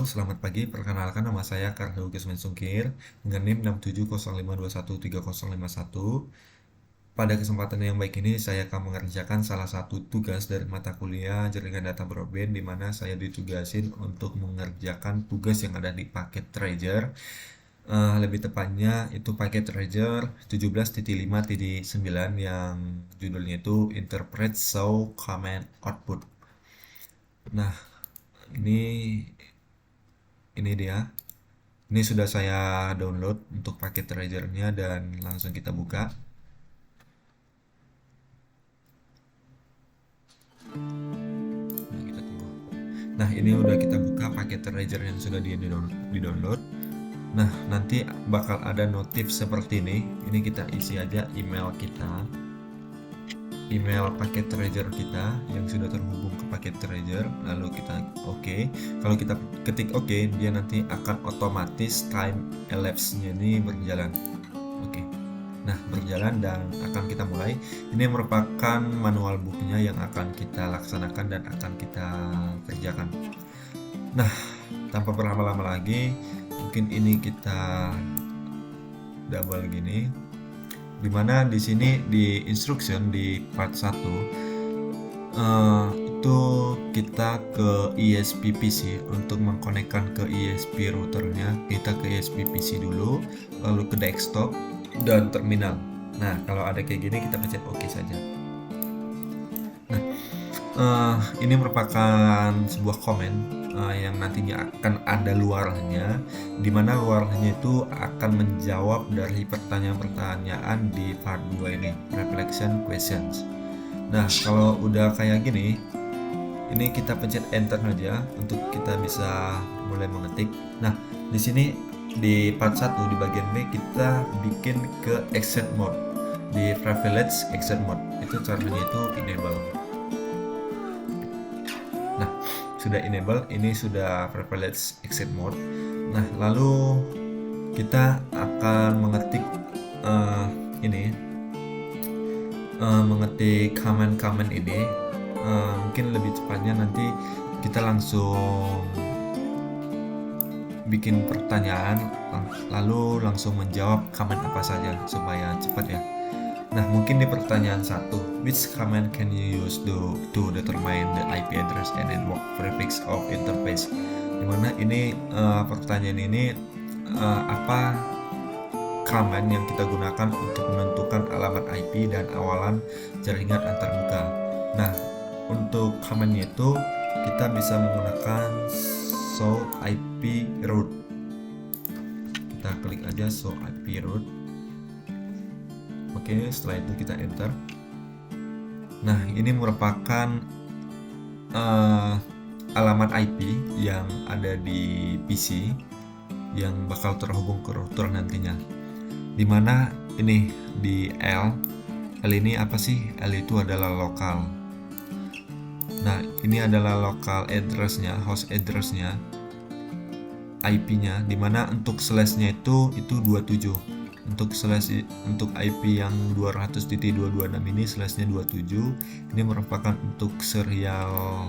selamat pagi. Perkenalkan nama saya Karl Gusman Sungkir dengan NIM 6705213051. Pada kesempatan yang baik ini saya akan mengerjakan salah satu tugas dari mata kuliah jaringan data broadband di mana saya ditugasin untuk mengerjakan tugas yang ada di paket Treasure. Lebih tepatnya itu paket Treasure 17.5.9 yang judulnya itu Interpret Show Command Output. Nah, ini ini dia. Ini sudah saya download untuk paket Treasure-nya dan langsung kita buka. Nah, kita tunggu. Nah, ini udah kita buka paket Treasure yang sudah di-download. Nah, nanti bakal ada notif seperti ini. Ini kita isi aja email kita. Email paket Treasure kita yang sudah terhubung ke paket Treasure, lalu kita oke. Kalau kita ketik oke, dia nanti akan otomatis time elapse-nya ini berjalan. Oke. Nah, berjalan dan akan kita mulai. Ini merupakan manual booknya yang akan kita laksanakan dan akan kita kerjakan. Nah, tanpa berlama-lama lagi, mungkin ini kita double gini. Dimana di sini di instruction di part 1 itu kita ke ESP PC untuk mengkonekkan ke ESP routernya. Kita ke ESP PC dulu, lalu ke desktop dan terminal. Nah, kalau ada kayak gini kita pencet OK saja. Nah, ini merupakan sebuah komen yang nantinya akan ada luarnya, di mana luarnya itu akan menjawab dari pertanyaan-pertanyaan di part 2 ini, reflection questions. Nah, kalau udah kayak gini, ini kita pencet enter aja untuk kita bisa mulai mengetik. Nah, di sini di part 1 di bagian B kita bikin ke exit mode. Di privilege exit mode itu caranya itu enable. Nah, sudah enable, ini sudah privilege exit mode. Nah, lalu kita akan mengetik ini mengetik command ini. Mungkin lebih cepatnya nanti kita langsung bikin pertanyaan lalu langsung menjawab command apa saja supaya cepat ya. Nah, mungkin di pertanyaan 1, which command can you use to determine the IP address and network prefix of interface? Dimana ini pertanyaan ini apa command yang kita gunakan untuk menentukan alamat IP dan awalan jaringan antarmuka. Nah, untuk commandnya itu kita bisa menggunakan show IP route. Kita klik aja show IP route. Oke, setelah itu kita enter. Nah, ini merupakan alamat IP yang ada di PC yang bakal terhubung ke router nantinya. Dimana ini di L ini apa sih? L itu adalah lokal. Nah, ini adalah local address-nya, host address-nya, IP-nya, dimana untuk slash-nya itu 27. Untuk IP yang 200.226 ini slash-nya 27. Ini merupakan untuk serial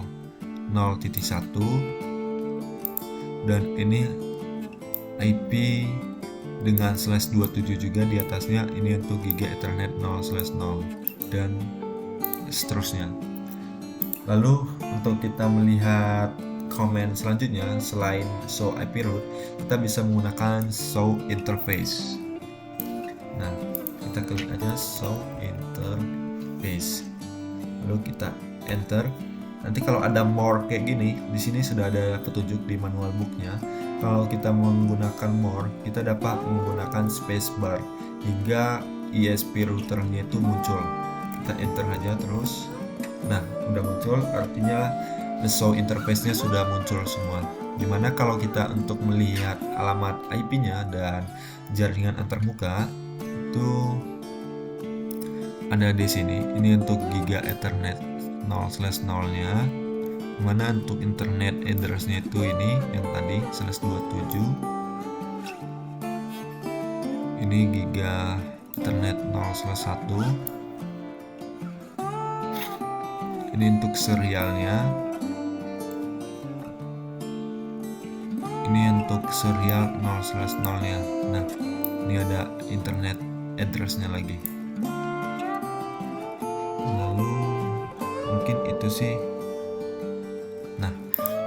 0.1 dan ini IP dengan slash 27 juga di atasnya, ini untuk Giga Ethernet 0/0 dan seterusnya. Lalu untuk kita melihat komen selanjutnya selain show IP route, kita bisa menggunakan show interface. Nah, kita klik aja show interface. Lalu kita enter. Nanti kalau ada more kayak gini, di sini sudah ada petunjuk di manual booknya. Kalau kita menggunakan more, kita dapat menggunakan spacebar hingga ESP routernya itu muncul. Kita enter aja terus. Nah, udah muncul, artinya the show interface-nya sudah muncul semua. Dimana kalau kita untuk melihat alamat IP-nya dan jaringan antarmuka itu ada di sini. Ini untuk Giga Ethernet 0/0-nya. Mana untuk internet address-nya itu ini yang tadi /27. Ini Giga Ethernet 0/1. Ini untuk serialnya. ini untuk serial 0/0-nya. Nah, ini ada internet address-nya lagi. Lalu mungkin itu sih. Nah,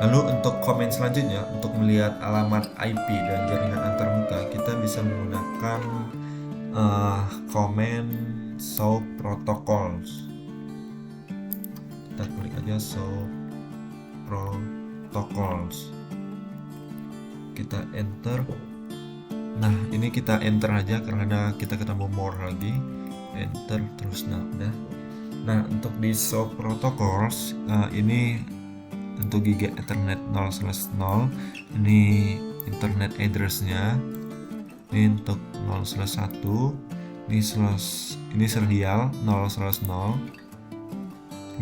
lalu untuk komen selanjutnya, untuk melihat alamat IP dan jaringan antarmuka, kita bisa menggunakan komen show protocols. Kita klik aja show protocols, kita enter. Nah, ini kita enter aja karena kita ketemu more lagi, enter terus. Nah, udah. Nah, untuk di show protocols ini untuk Giga Ethernet 0/0, ini internet address-nya. Ini untuk 0/1, ini serial 0/0,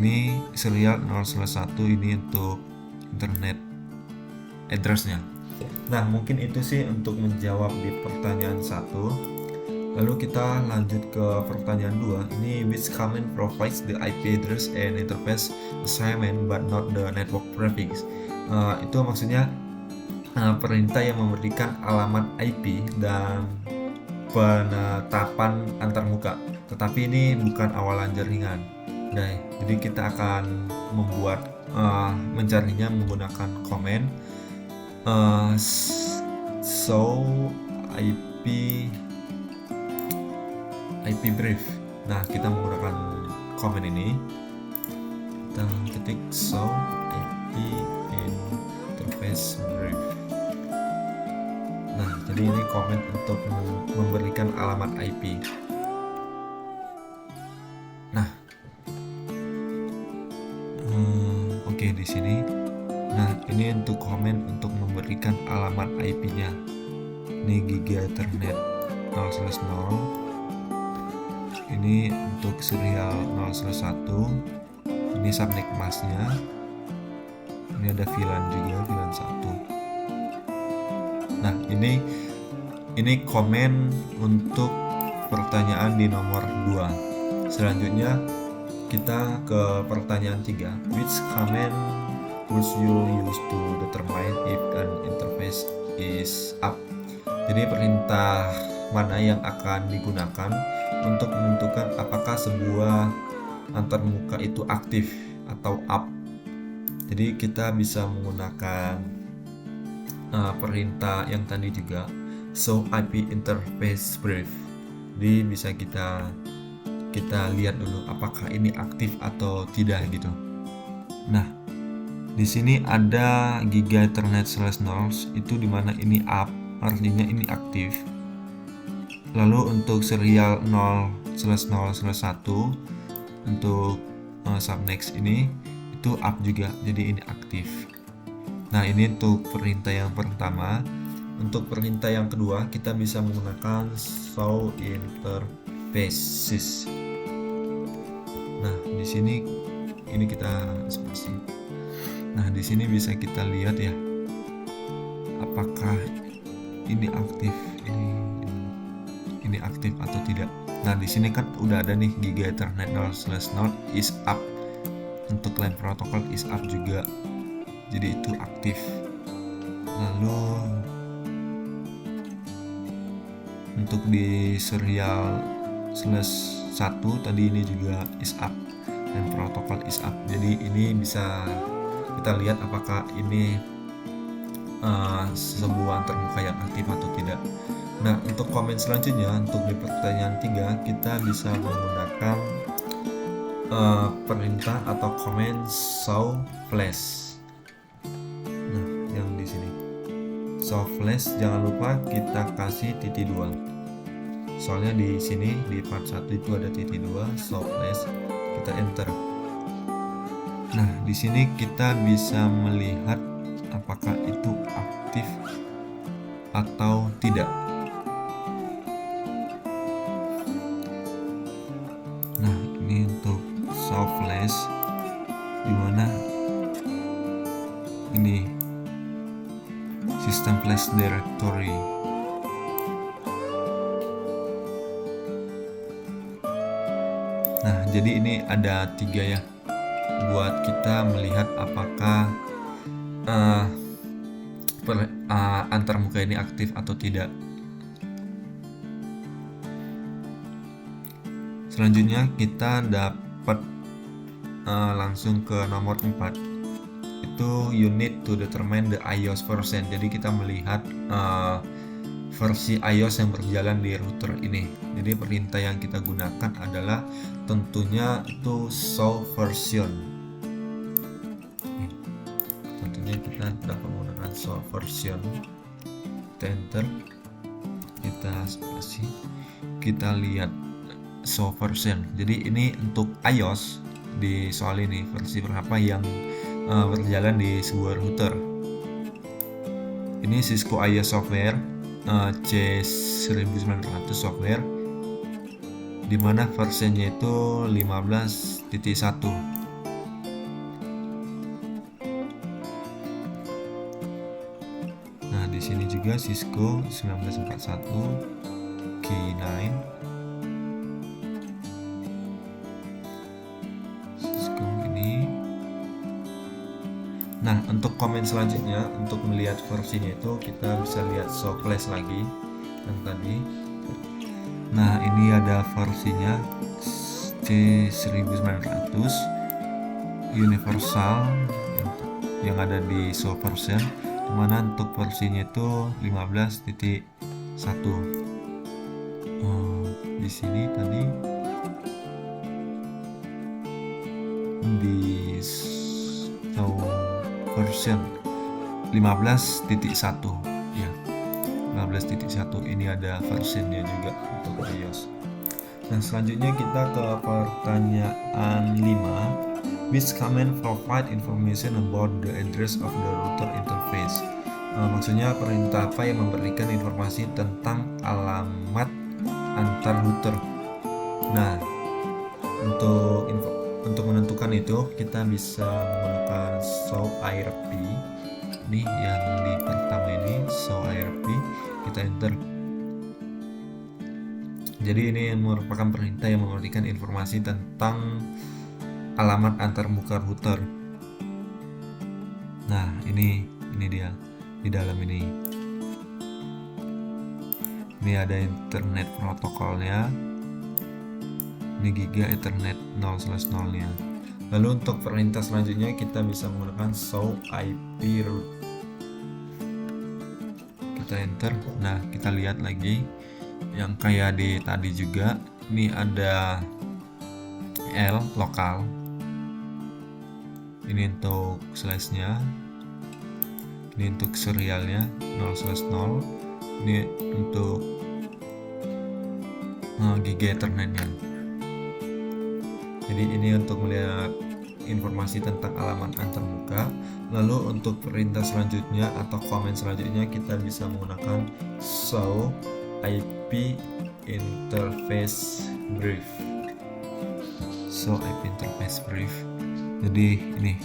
ini serial 0/1, ini untuk internet address-nya. Nah, mungkin itu sih untuk menjawab di pertanyaan 1. Lalu kita lanjut ke pertanyaan 2. Ini which command provides the IP address and interface assignment but not the network prefix. Itu maksudnya perintah yang memberikan alamat IP dan penetapan antarmuka, tetapi ini bukan awalan jaringan. Nah, jadi kita akan membuat mencarinya menggunakan komen show IP brief. Nah, kita menggunakan komen ini, kita ketik show IP interface brief. Nah, jadi ini komen untuk memberikan alamat IP. Nah, oke, di sini. Nah, ini untuk komen untuk memberikan alamat IP-nya. Ini Giga Ethernet 0/0. Ini untuk serial 0/1. Ini subnet masknya. Ini ada VLAN juga, VLAN 1. Nah, ini komen untuk pertanyaan di nomor 2. Selanjutnya kita ke pertanyaan 3. Which command would you use to determine if an interface is up? Jadi perintah mana yang akan digunakan untuk menentukan apakah sebuah antarmuka itu aktif atau up. Jadi kita bisa menggunakan perintah yang tadi juga, show IP interface brief. Jadi bisa kita lihat dulu apakah ini aktif atau tidak gitu. Nah, di sini ada Giga Ethernet 0/0, itu dimana ini up, artinya ini aktif. Lalu untuk serial 0/0/1 untuk subnext ini itu up juga, jadi ini aktif. Nah, ini untuk perintah yang pertama. Untuk perintah yang kedua kita bisa menggunakan show interfaces. Nah, di sini ini kita spasi. Nah, di sini bisa kita lihat ya, apakah ini aktif, ini aktif atau tidak. Nah, di sini kan udah ada nih Giga Ethernet 0/0 is up. Untuk LAN protokol is up juga. Jadi itu aktif. Lalu untuk di serial /1 tadi ini juga is up dan protokol is up. Jadi ini bisa kita lihat apakah ini sebuah antarmuka yang aktif atau tidak. Nah, untuk komen selanjutnya, untuk di pertanyaan 3 kita bisa menggunakan perintah atau komen show flash. Nah, yang di sini show flash, jangan lupa kita kasih titik 2. Soalnya di sini di part 1 itu ada titik 2, show flash, kita enter. Nah, di sini kita bisa melihat apakah itu aktif atau tidak. Nah, ini untuk show flash, dimana ini sistem flash directory. Nah, jadi ini ada 3 ya, buat kita melihat apakah antarmuka ini aktif atau tidak. Selanjutnya kita dapat langsung ke nomor 4, itu you need to determine the iOS version. Jadi kita melihat versi iOS yang berjalan di router ini. Jadi perintah yang kita gunakan adalah tentunya itu show version. Tentunya kita dapat menggunakan show version. Kita enter, kita spasi, kita lihat show version. Jadi ini untuk iOS di soal ini versi berapa yang berjalan di sebuah router. Ini Cisco iOS software C1900 software, dimana versinya itu 15.1. Nah di sini juga Cisco 1941 K9. Nah, untuk komen selanjutnya, untuk melihat versinya itu kita bisa lihat show flash lagi yang tadi. Nah, ini ada versinya C1900 universal yang ada di show version, dimana untuk versinya itu 15.1. Di sini tadi di show version 15.1 ya, 15.1 ini ada versionnya juga untuk iOS. Nah selanjutnya kita ke pertanyaan 5, which command provide information about the address of the router interface. Maksudnya perintah apa yang memberikan informasi tentang alamat antar router. Nah untuk menentukan itu kita bisa menggunakan show IRP. Ini yang di pertama ini show IRP, kita enter. Jadi ini merupakan perintah yang memberikan informasi tentang alamat antarmuka router. Nah ini dia di dalam ini. Ini ada internet protokolnya. Ini giga ethernet 0/0 nya. Lalu untuk perintah selanjutnya kita bisa menggunakan show IP route. Kita enter. Nah kita lihat lagi yang kayak di tadi juga. Ini ada L lokal. Ini untuk slash-nya. Ini untuk serialnya 0/0. Ini untuk giga ethernetnya. Jadi ini untuk melihat informasi tentang alamat antarmuka. Lalu untuk perintah selanjutnya atau komen selanjutnya kita bisa menggunakan show IP interface brief. Show IP interface brief. Jadi ini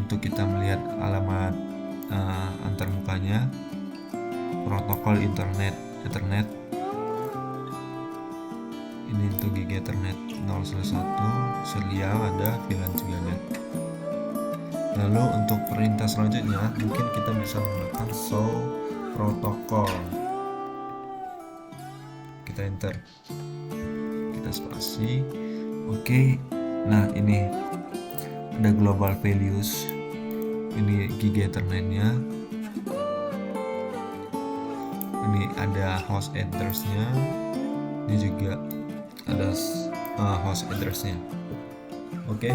untuk kita melihat alamat antarmukanya, protokol internet Ethernet. Ini untuk giga Ethernet 0/1, serial ada, VLAN juga ada. Lalu untuk perintah selanjutnya mungkin kita bisa menggunakan show protokol. Kita enter, kita spasi. Oke. Nah ini ada global values. Ini giga Ethernetnya. Ini ada host address-nya. Ini juga ada host address-nya. Oke.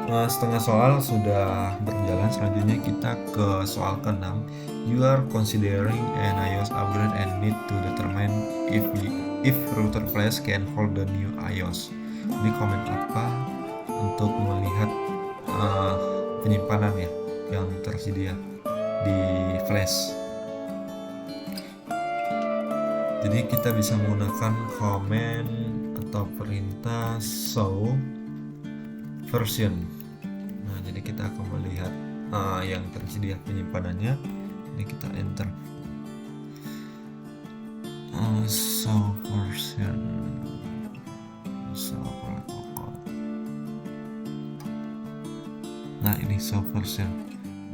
Setengah soal sudah berjalan. Selanjutnya kita ke soal ke-6. You are considering an iOS upgrade and need to determine if router flash can hold the new iOS. Ini komen apa untuk melihat penyimpanan ya yang tersedia di flash. Jadi kita bisa menggunakan komen atau perintah show version. Nah, jadi kita akan melihat yang tersedia penyimpanannya. Ini kita enter. Show version, show protokol. Nah, ini show version.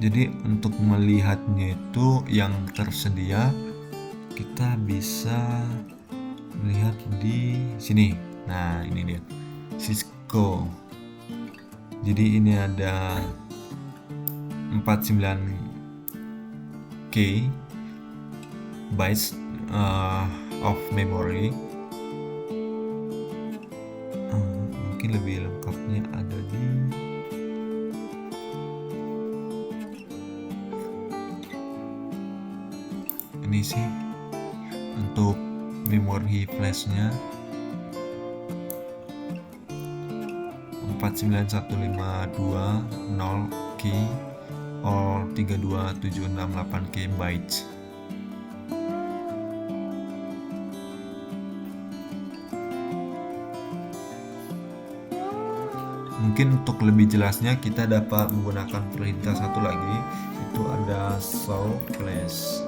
Jadi untuk melihatnya itu yang tersedia kita bisa melihat di sini. Nah, ini dia Cisco. Jadi ini ada 49K bytes of memory. Mungkin lebih lengkapnya ada di ini sih untuk memori flashnya 49152 K or 32768 K bytes. Mungkin untuk lebih jelasnya kita dapat menggunakan perintah satu lagi, itu ada show flash.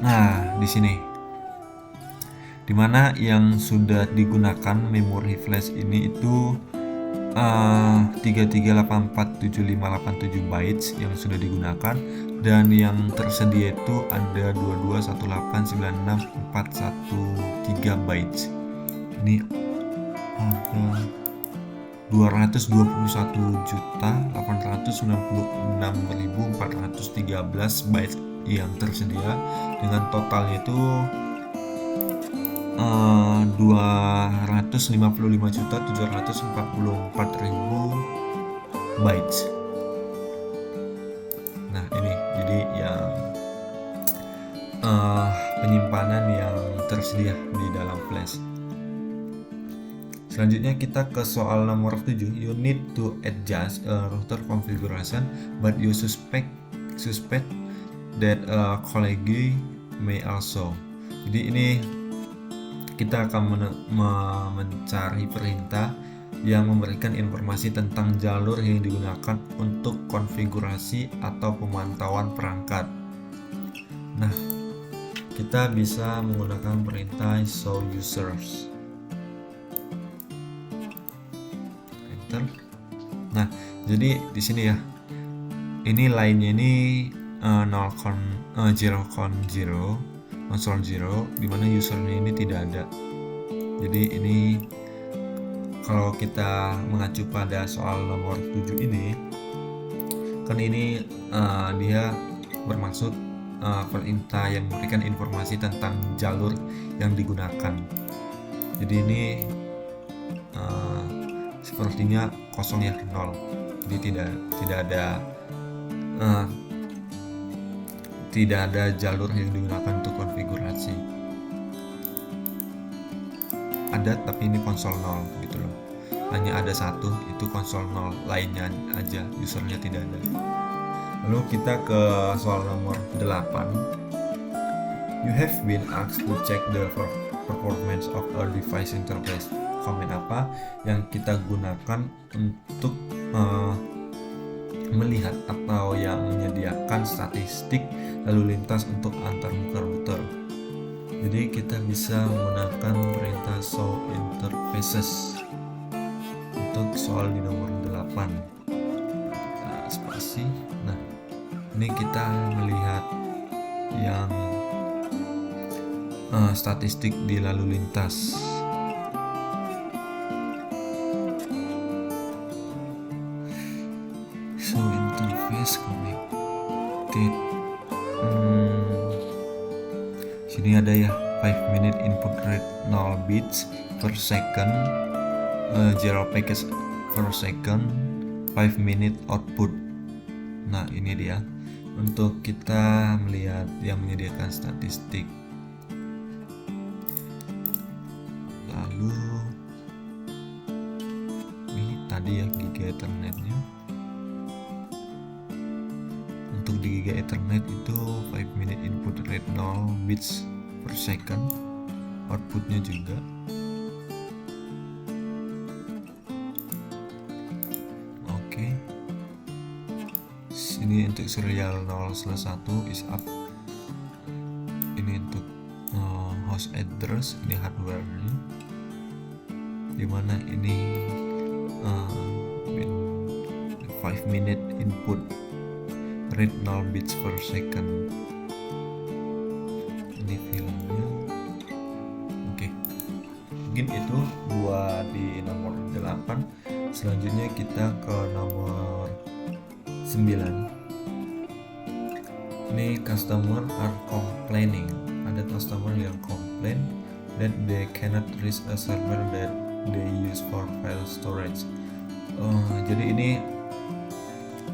Nah, di sini dimana yang sudah digunakan memori flash ini itu 33847587 bytes yang sudah digunakan, dan yang tersedia itu ada 221896413 bytes. Ini ada 221.896.413 bytes yang tersedia, dengan totalnya itu 255.744.000 bytes. Nah, ini jadi yang penyimpanan yang tersedia di dalam flash. Selanjutnya kita ke soal nomor 7. You need to adjust a router configuration, but you suspect that a colleague may also. Jadi ini kita akan mencari perintah yang memberikan informasi tentang jalur yang digunakan untuk konfigurasi atau pemantauan perangkat. Nah, kita bisa menggunakan perintah show users. Enter. Nah, jadi di sini ya, ini line-nya ini 0,0 console 0, dimana usernya ini tidak ada. Jadi ini kalau kita mengacu pada soal nomor 7 ini, kan ini dia bermaksud perintah yang memberikan informasi tentang jalur yang digunakan. Jadi ini sepertinya kosong ya, 0. Jadi tidak ada jalur yang digunakan untuk konfigurasi. Ada, tapi ini konsol 0 gitu loh. Hanya ada satu, itu konsol 0, lainnya aja usernya tidak ada. Lalu kita ke soal nomor 8. You have been asked to check the performance of a device interface. Komen apa yang kita gunakan untuk melihat atau yang menyediakan statistik lalu lintas untuk antar muka router. Jadi kita bisa menggunakan perintah show interfaces untuk soal di nomor 8. Kita spasi. Nah, ini kita melihat yang statistik di lalu lintas. Show interface connected. Sini ada ya, 5 minute input rate 0 bits per second, 0 packets per second, 5 minute output. Nah, ini dia untuk kita melihat yang menyediakan statistik. Lalu ini tadi ya Giga Ethernetnya. Untuk di Giga Ethernet itu 5 minute input rate 0 bits per second, outputnya juga. Oke. Sini untuk serial 0/1 is up. Ini untuk host address, ini hardware-nya. Dimana ini with 5 minute input read 0 bits per second. Ini filmnya. Oke. Mungkin itu di nomor 8. Selanjutnya kita ke nomor 9. Ini customer are complaining. Ada customer yang komplain that they cannot reach a server that they use for file storage. Jadi ini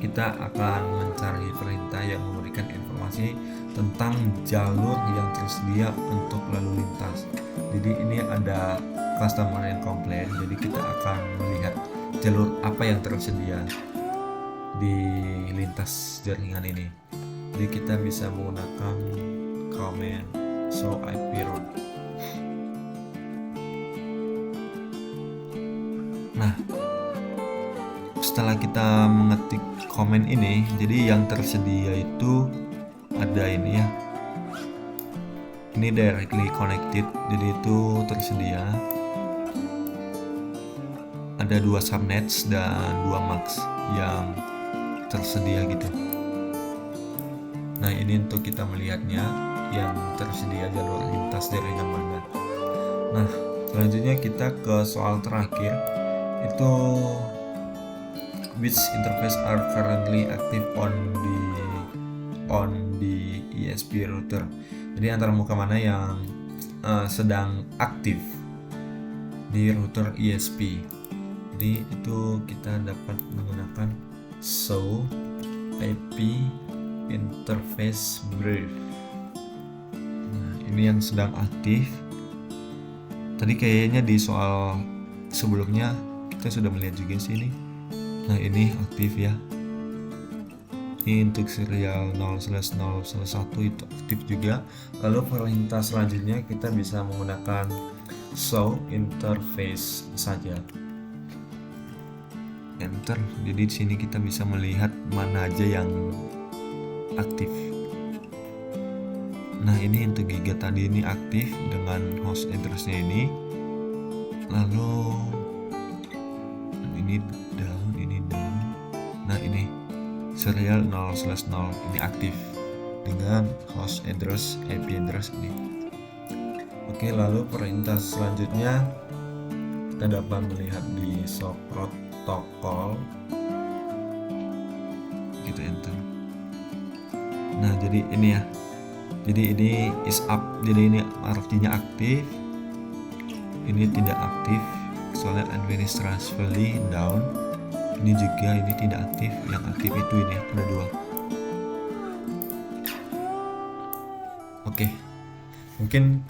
kita akan mencari perintah yang memberikan informasi tentang jalur yang tersedia untuk lalu lintas. Jadi ini ada customer yang komplain, jadi kita akan melihat jalur apa yang tersedia di lintas jaringan ini. Jadi kita bisa menggunakan command show IP route. Nah, setelah kita mengetik komen ini, jadi yang tersedia itu ada ini ya. Ini directly connected, jadi itu tersedia. Ada 2 subnets dan 2 MAX yang tersedia gitu. Nah, ini untuk kita melihatnya yang tersedia jalur lintas jaringan mana. Nah, selanjutnya kita ke soal terakhir, itu which interface are currently active on the ESP router. Jadi antara muka mana yang sedang aktif di router ESP. Jadi itu kita dapat menggunakan show IP interface brief. Nah, ini yang sedang aktif. Tadi kayaknya di soal sebelumnya kita sudah melihat juga sih ini. Nah, ini aktif ya. Ini untuk serial 0/0/1 itu aktif juga. Lalu perintah selanjutnya kita bisa menggunakan show interface saja. Enter. Jadi di sini kita bisa melihat mana aja yang aktif. Nah, ini untuk giga tadi ini aktif dengan host address-nya ini. Lalu ini down. Nah, ini serial 0/0 ini aktif dengan host address IP address ini. Oke, lalu perintah selanjutnya kita dapat melihat di show protokol. Kita enter. Nah, jadi ini ya. Jadi ini is up. Jadi ini artinya aktif. Ini tidak aktif. Soalnya administratively down. Ini juga ini tidak aktif. Yang aktif itu ini ada 2. Oke. Mungkin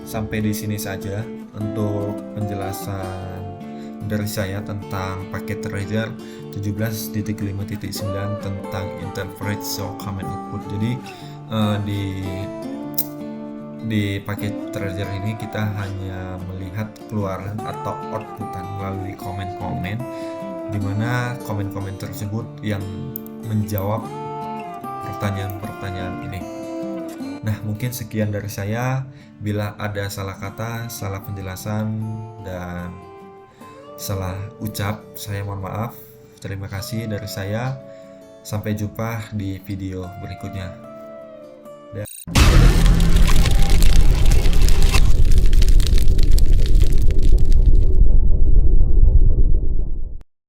sampai di sini saja untuk penjelasan dari saya tentang paket Trezor 17.5.9 tentang interpret show command output. Jadi di paket Trezor ini kita hanya melihat keluaran atau outputan melalui komen-komen, di mana komen-komen tersebut yang menjawab pertanyaan-pertanyaan ini. Nah, mungkin sekian dari saya. Bila ada salah kata, salah penjelasan, dan salah ucap, saya mohon maaf. Terima kasih dari saya. Sampai jumpa di video berikutnya.